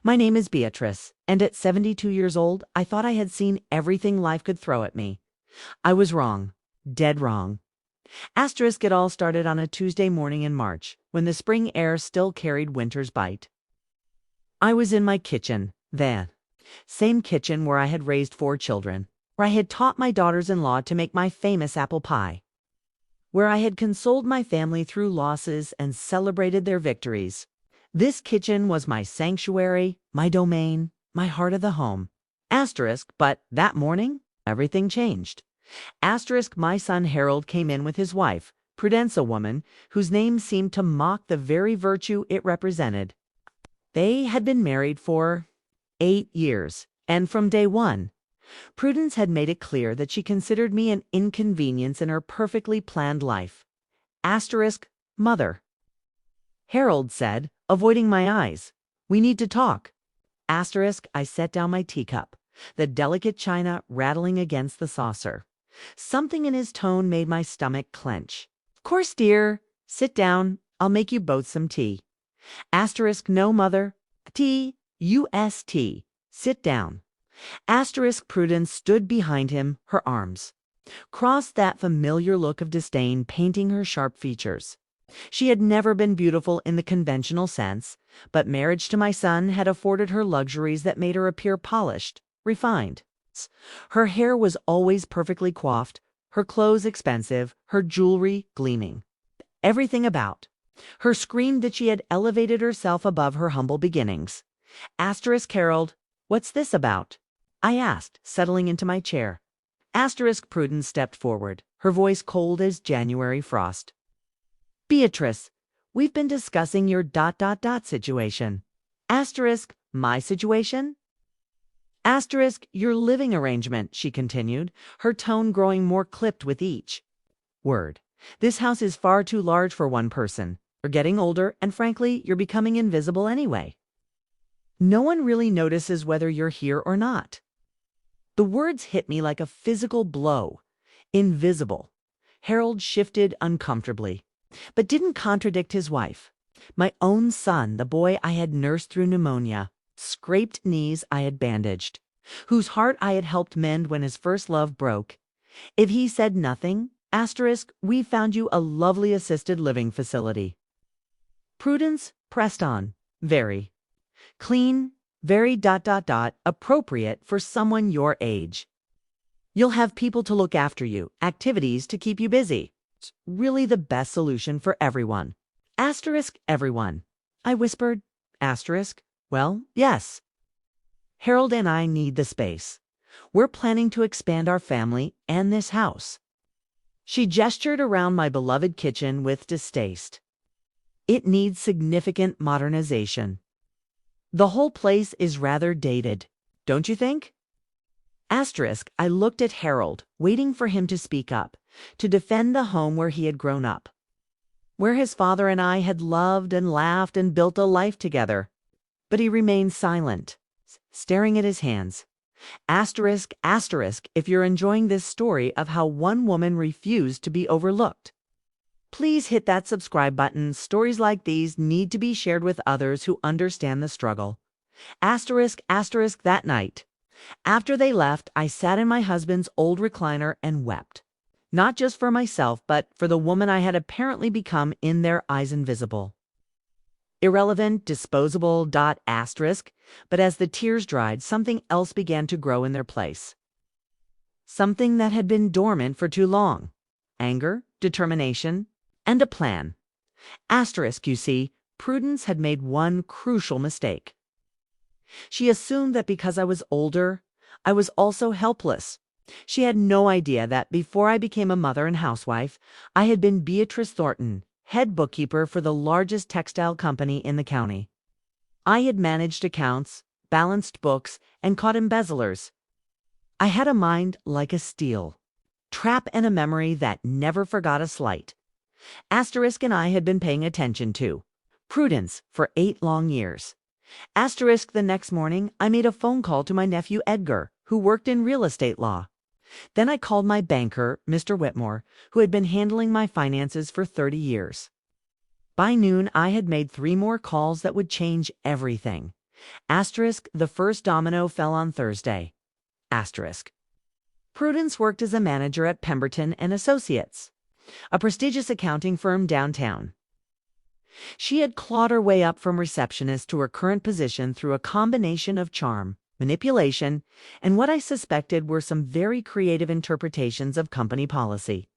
My name is Beatrice, and at 72 years old, I thought I had seen everything life could throw at me. I was wrong. Dead wrong. It all started on a Tuesday morning in March, when the spring air still carried winter's bite. I was in my kitchen, the same kitchen where I had raised 4 children, where I had taught my daughters-in-law to make my famous apple pie, where I had consoled my family through losses and celebrated their victories. This kitchen was my sanctuary, my domain, my heart of the home. But that morning, everything changed. My son Harold came in with his wife, Prudence, a woman whose name seemed to mock the very virtue it represented. They had been married for 8 years, and from day one, Prudence had made it clear that she considered me an inconvenience in her perfectly planned life. Mother. Harold said, avoiding my eyes, "We need to talk." I set down my teacup, the delicate china rattling against the saucer. Something in his tone made my stomach clench. "Of course, dear. Sit down. I'll make you both some tea." No, mother. T-U-S-T. Sit down. Prudence stood behind him, her arms crossed, that familiar look of disdain painting her sharp features. She had never been beautiful in the conventional sense, but marriage to my son had afforded her luxuries that made her appear polished, refined. Her hair was always perfectly coiffed, her clothes expensive, her jewelry gleaming. Everything about her screamed that she had elevated herself above her humble beginnings. Harold, what's this about? I asked, settling into my chair. Prudence stepped forward, her voice cold as January frost. Beatrice, we've been discussing your situation. My situation? Your living arrangement, she continued, her tone growing more clipped with each word. This house is far too large for one person. You're getting older, and frankly, you're becoming invisible anyway. No one really notices whether you're here or not. The words hit me like a physical blow. Invisible. Harold shifted uncomfortably, but didn't contradict his wife. My own son, the boy I had nursed through pneumonia, scraped knees I had bandaged, whose heart I had helped mend when his first love broke. If he said nothing, we found you a lovely assisted living facility. Prudence pressed on. Very clean, very appropriate for someone your age. You'll have people to look after you, activities to keep you busy. It's really the best solution for everyone. Everyone. I whispered. Well, yes. Harold and I need the space. We're planning to expand our family and this house. She gestured around my beloved kitchen with distaste. It needs significant modernization. The whole place is rather dated, don't you think? I looked at Harold, waiting for him to speak up, to defend the home where he had grown up, where his father and I had loved and laughed and built a life together. But he remained silent, staring at his hands. If you're enjoying this story of how one woman refused to be overlooked, please hit that subscribe button. Stories like these need to be shared with others who understand the struggle. That night, after they left, I sat in my husband's old recliner and wept. Not just for myself, but for the woman I had apparently become in their eyes invisible. Irrelevant, disposable, but as the tears dried, something else began to grow in their place. Something that had been dormant for too long. Anger, determination, and a plan. You see, Prudence had made one crucial mistake. She assumed that because I was older, I was also helpless. She had no idea that before I became a mother and housewife, I had been Beatrice Thornton, head bookkeeper for the largest textile company in the county. I had managed accounts, balanced books, and caught embezzlers. I had a mind like a steel trap and a memory that never forgot a slight. And I had been paying attention to Prudence for 8 long years. The next morning, I made a phone call to my nephew Edgar, who worked in real estate law. Then I called my banker, Mr. Whitmore, who had been handling my finances for 30 years. By noon, I had made 3 more calls that would change everything. The first domino fell on Thursday. Asterisk. Prudence worked as a manager at Pemberton and Associates, a prestigious accounting firm downtown. She had clawed her way up from receptionist to her current position through a combination of charm, manipulation, and what I suspected were some very creative interpretations of company policy.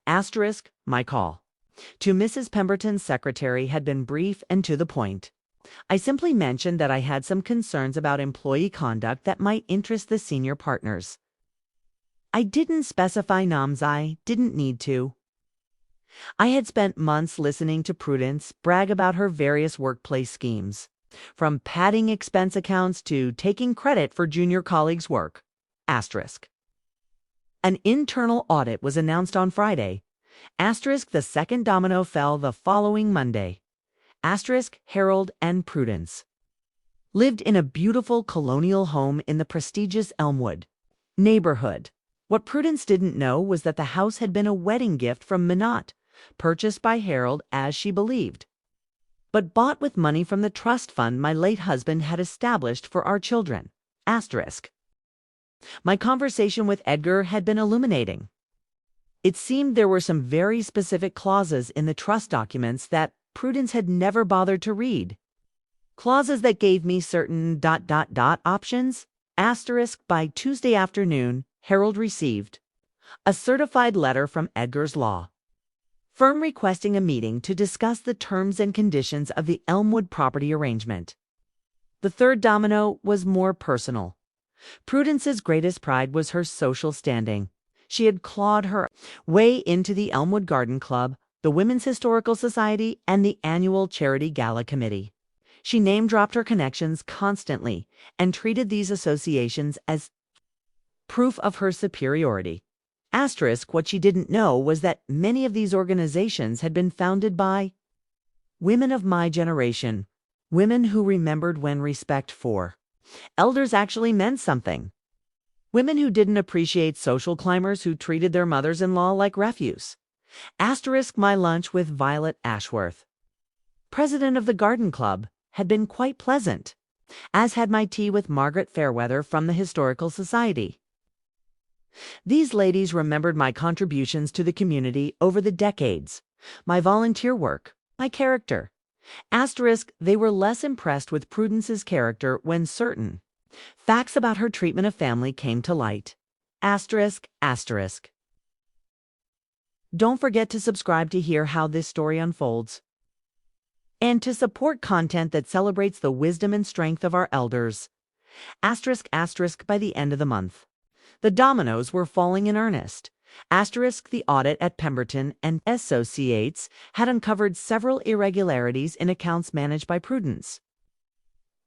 Asterisk, my call to Mrs. Pemberton's secretary had been brief and to the point. I simply mentioned that I had some concerns about employee conduct that might interest the senior partners. I didn't specify names. I didn't need to. I had spent months listening to Prudence brag about her various workplace schemes, from padding expense accounts to taking credit for junior colleagues' work. Asterisk. An internal audit was announced on Friday. Asterisk, the second domino fell the following Monday. Asterisk, Harold and Prudence lived in a beautiful colonial home in the prestigious Elmwood neighborhood. What Prudence didn't know was that the house had been a wedding gift from Minot, purchased by Harold as she believed, but bought with money from the trust fund my late husband had established for our children. Asterisk. My conversation with Edgar had been illuminating. It seemed there were some very specific clauses in the trust documents that Prudence had never bothered to read. Clauses that gave me certain ... options. Asterisk. By Tuesday afternoon, Harold received a certified letter from Edgar's law firm requesting a meeting to discuss the terms and conditions of the Elmwood property arrangement. The third domino was more personal. Prudence's greatest pride was her social standing. She had clawed her way into the Elmwood Garden Club, the Women's Historical Society, and the annual Charity Gala Committee. She name-dropped her connections constantly and treated these associations as proof of her superiority. Asterisk, what she didn't know was that many of these organizations had been founded by women of my generation, women who remembered when respect for elders actually meant something, women who didn't appreciate social climbers who treated their mothers-in-law like refuse. Asterisk, my lunch with Violet Ashworth, president of the Garden Club, had been quite pleasant, as had my tea with Margaret Fairweather from the Historical Society. These ladies remembered my contributions to the community over the decades, my volunteer work, my character. Asterisk, they were less impressed with Prudence's character when certain facts about her treatment of family came to light. Asterisk, asterisk. Don't forget to subscribe to hear how this story unfolds, and to support content that celebrates the wisdom and strength of our elders. Asterisk, asterisk, by the end of the month, the dominoes were falling in earnest. Asterisk, the audit at Pemberton and Associates had uncovered several irregularities in accounts managed by Prudence.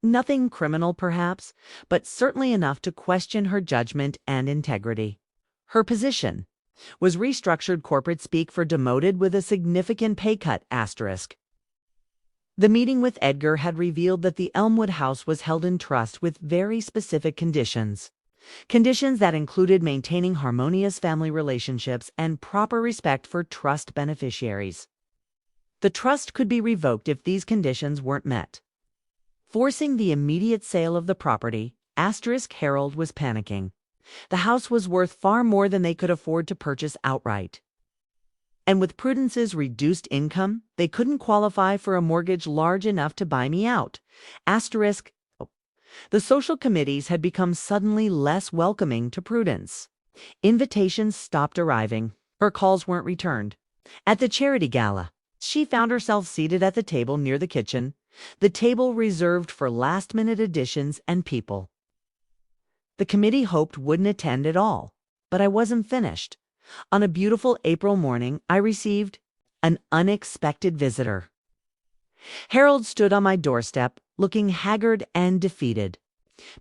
Nothing criminal, perhaps, but certainly enough to question her judgment and integrity. Her position was restructured corporate speak for demoted with a significant pay cut. Asterisk. The meeting with Edgar had revealed that the Elmwood house was held in trust with very specific conditions. Conditions that included maintaining harmonious family relationships and proper respect for trust beneficiaries. The trust could be revoked if these conditions weren't met, forcing the immediate sale of the property. Asterisk, Harold was panicking. The house was worth far more than they could afford to purchase outright. And with Prudence's reduced income, they couldn't qualify for a mortgage large enough to buy me out. Asterisk. The social committees had become suddenly less welcoming to Prudence. Invitations stopped arriving. Her calls weren't returned. At the charity gala, she found herself seated at the table near the kitchen, the table reserved for last-minute additions and people the committee hoped wouldn't attend at all. But I wasn't finished. On a beautiful April morning, I received an unexpected visitor. Harold stood on my doorstep, looking haggard and defeated.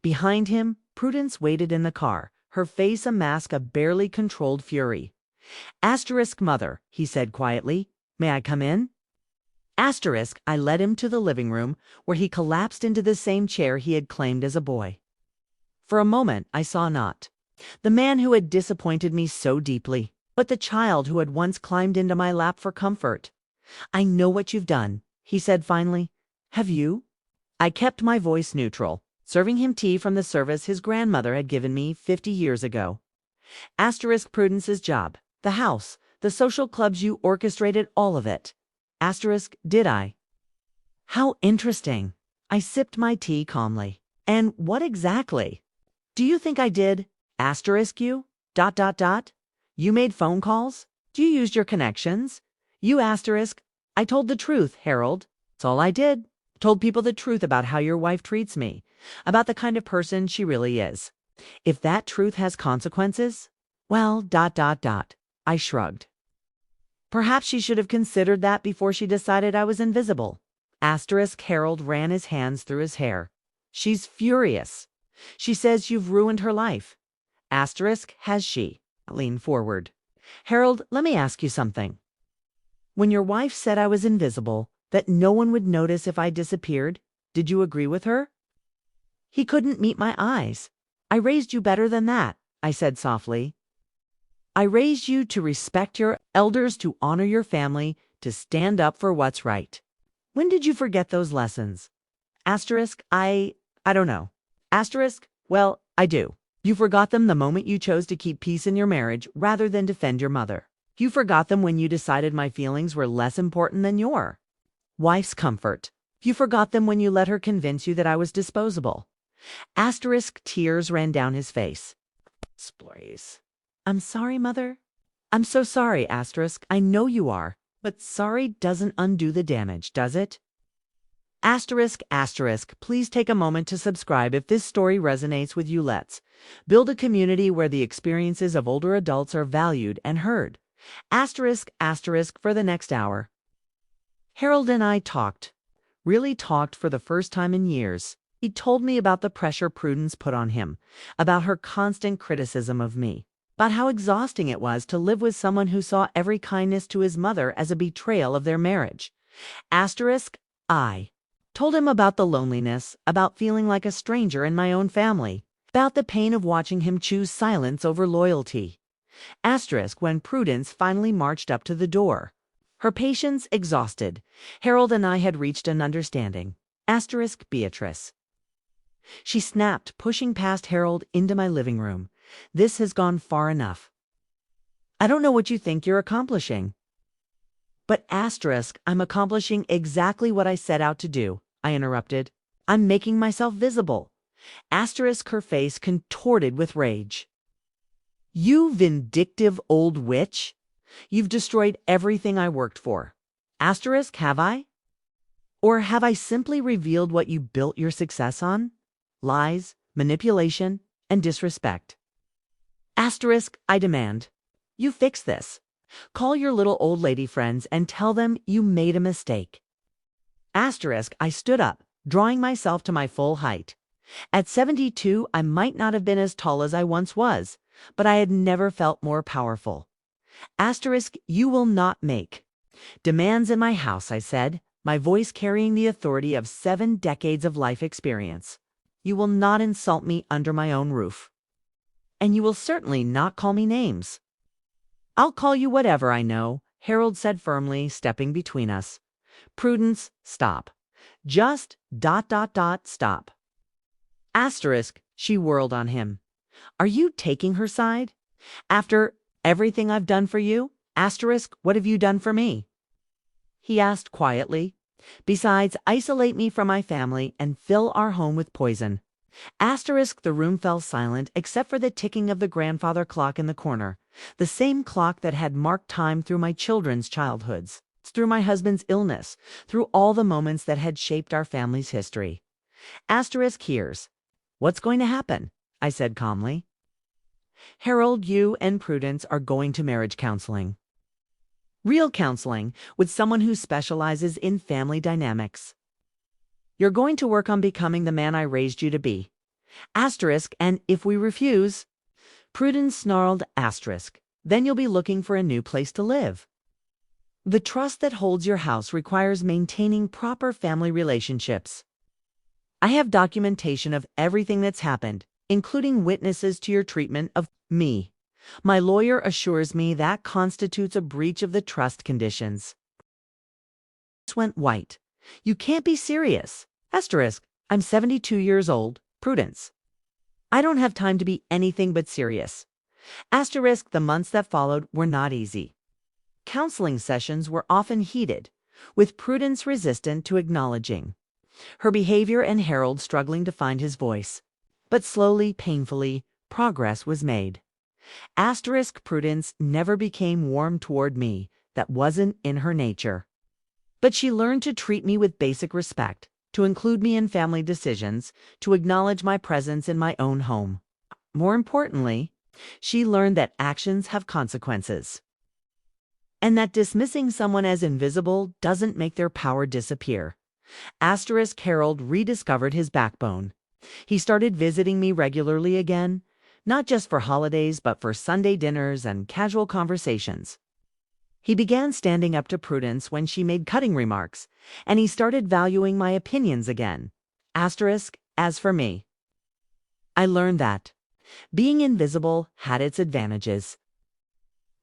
Behind him, Prudence waited in the car, her face a mask of barely controlled fury. Asterisk, mother, he said quietly. May I come in? Asterisk, I led him to the living room, where he collapsed into the same chair he had claimed as a boy. For a moment, I saw not the man who had disappointed me so deeply, but the child who had once climbed into my lap for comfort. I know what you've done, he said finally. Have you? I kept my voice neutral, serving him tea from the service his grandmother had given me 50 years ago. Asterisk Prudence's job, the house, the social clubs, you orchestrated all of it. Asterisk, did I? How interesting. I sipped my tea calmly. And what exactly? Do you think I did? Asterisk you? Dot dot dot. You made phone calls? You used your connections? You asterisk. I told the truth, Harold. That's all I did. Told people the truth about how your wife treats me, about the kind of person she really is. If that truth has consequences, well, dot dot dot. I shrugged. Perhaps she should have considered that before she decided I was invisible. Asterisk Harold ran his hands through his hair. She's furious. She says you've ruined her life. Asterisk, has she? I leaned forward. Harold, let me ask you something. When your wife said I was invisible, that no one would notice if I disappeared, did you agree with her? He couldn't meet my eyes. I raised you better than that, I said softly. I raised you to respect your elders, to honor your family, to stand up for what's right. When did you forget those lessons? Asterisk, I don't know. Asterisk, well, I do. You forgot them the moment you chose to keep peace in your marriage rather than defend your mother. You forgot them when you decided my feelings were less important than your wife's comfort. You forgot them when you let her convince you that I was disposable. Asterisk, tears ran down his face. Please. I'm sorry, Mother. I'm so sorry, asterisk. I know you are. But sorry doesn't undo the damage, does it? Asterisk, asterisk, please take a moment to subscribe if this story resonates with you. Let's build a community where the experiences of older adults are valued and heard. Asterisk, asterisk, for the next hour. Harold and I talked. Really talked for the first time in years. He told me about the pressure Prudence put on him, about her constant criticism of me, about how exhausting it was to live with someone who saw every kindness to his mother as a betrayal of their marriage. Asterisk, I told him about the loneliness, about feeling like a stranger in my own family, about the pain of watching him choose silence over loyalty. Asterisk, when Prudence finally marched up to the door. Her patience exhausted, Harold and I had reached an understanding. Asterisk, Beatrice. She snapped, pushing past Harold into my living room. This has gone far enough. I don't know what you think you're accomplishing. But asterisk, I'm accomplishing exactly what I set out to do, I interrupted. I'm making myself visible. Asterisk, her face contorted with rage. You vindictive old witch! You've destroyed everything I worked for. Asterisk, have I? Or have I simply revealed what you built your success on? Lies, manipulation, and disrespect. Asterisk, I demand. You fix this. Call your little old lady friends and tell them you made a mistake. Asterisk, I stood up, drawing myself to my full height. At 72, I might not have been as tall as I once was, but I had never felt more powerful. Asterisk, you will not make demands in my house, I said, my voice carrying the authority of 7 decades of life experience. You will not insult me under my own roof. And you will certainly not call me names. I'll call you whatever I know, Harold said firmly, stepping between us. Prudence, stop. Just ... stop. Asterisk, she whirled on him. Are you taking her side? After everything I've done for you? Asterisk, what have you done for me? He asked quietly. Besides, isolate me from my family and fill our home with poison. Asterisk, the room fell silent except for the ticking of the grandfather clock in the corner, the same clock that had marked time through my children's childhoods, through my husband's illness, through all the moments that had shaped our family's history. Asterisk, here's what's going to happen, I said calmly. Harold, you and Prudence are going to marriage counseling. Real counseling with someone who specializes in family dynamics. You're going to work on becoming the man I raised you to be. Asterisk, and if we refuse, Prudence snarled, asterisk, then you'll be looking for a new place to live. The trust that holds your house requires maintaining proper family relationships. I have documentation of everything that's happened, including witnesses to your treatment of me. My lawyer assures me that constitutes a breach of the trust conditions. Went white. You can't be serious. Asterisk, I'm 72 years old. Prudence. I don't have time to be anything but serious. Asterisk, the months that followed were not easy. Counseling sessions were often heated, with Prudence resistant to acknowledging her behavior and Harold struggling to find his voice. But slowly, painfully, progress was made. Asterisk, Prudence never became warm toward me. That wasn't in her nature. But she learned to treat me with basic respect, to include me in family decisions, to acknowledge my presence in my own home. More importantly, she learned that actions have consequences, and that dismissing someone as invisible doesn't make their power disappear. Asterisk, Harold rediscovered his backbone. He started visiting me regularly again, not just for holidays but for Sunday dinners and casual conversations. He began standing up to Prudence when she made cutting remarks, and he started valuing my opinions again. Asterisk, as for me, I learned that being invisible had its advantages.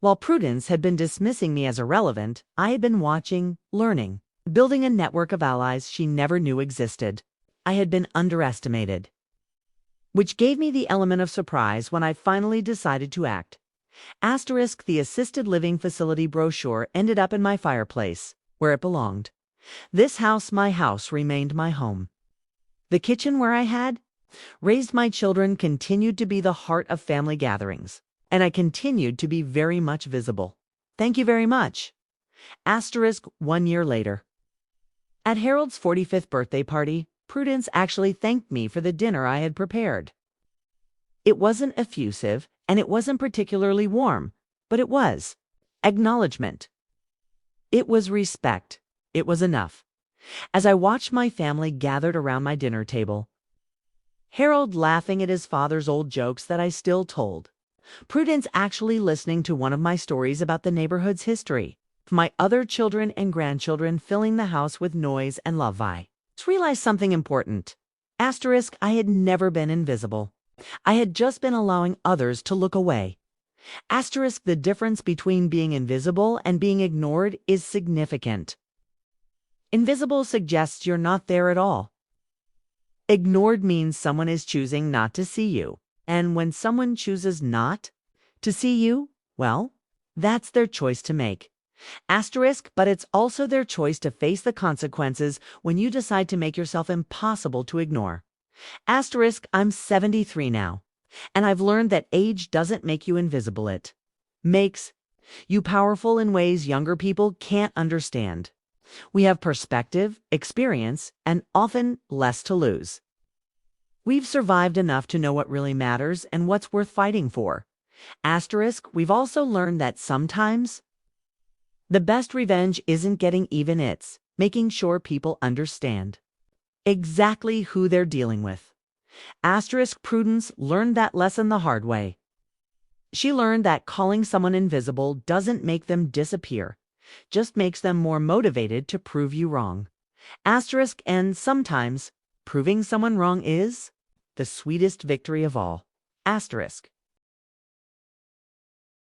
While Prudence had been dismissing me as irrelevant, I had been watching, learning, building a network of allies she never knew existed. I had been underestimated, which gave me the element of surprise when I finally decided to act. Asterisk, the assisted living facility brochure ended up in my fireplace, where it belonged. This house, my house, remained my home. The kitchen where I had raised my children continued to be the heart of family gatherings, and I continued to be very much visible. Thank you very much. Asterisk, 1 year later. At Harold's 45th birthday party, Prudence actually thanked me for the dinner I had prepared. It wasn't effusive, and it wasn't particularly warm, but it was acknowledgement. It was respect. It was enough. As I watched my family gathered around my dinner table, Harold laughing at his father's old jokes that I still told, Prudence actually listening to one of my stories about the neighborhood's history, my other children and grandchildren filling the house with noise and love. I realized something important. Asterisk, I had never been invisible. I had just been allowing others to look away. Asterisk, the difference between being invisible and being ignored is significant. Invisible suggests you're not there at all. Ignored means someone is choosing not to see you. And when someone chooses not to see you, well, that's their choice to make. Asterisk, but it's also their choice to face the consequences when you decide to make yourself impossible to ignore. Asterisk, I'm 73 now, and I've learned that age doesn't make you invisible. It makes you powerful in ways younger people can't understand. We have perspective, experience, and often less to lose. We've survived enough to know what really matters and what's worth fighting for. Asterisk, we've also learned that sometimes the best revenge isn't getting even, it's making sure people understand exactly who they're dealing with. Asterisk, Prudence learned that lesson the hard way. She learned that calling someone invisible doesn't make them disappear, just makes them more motivated to prove you wrong. Asterisk, and sometimes proving someone wrong is the sweetest victory of all. Asterisk.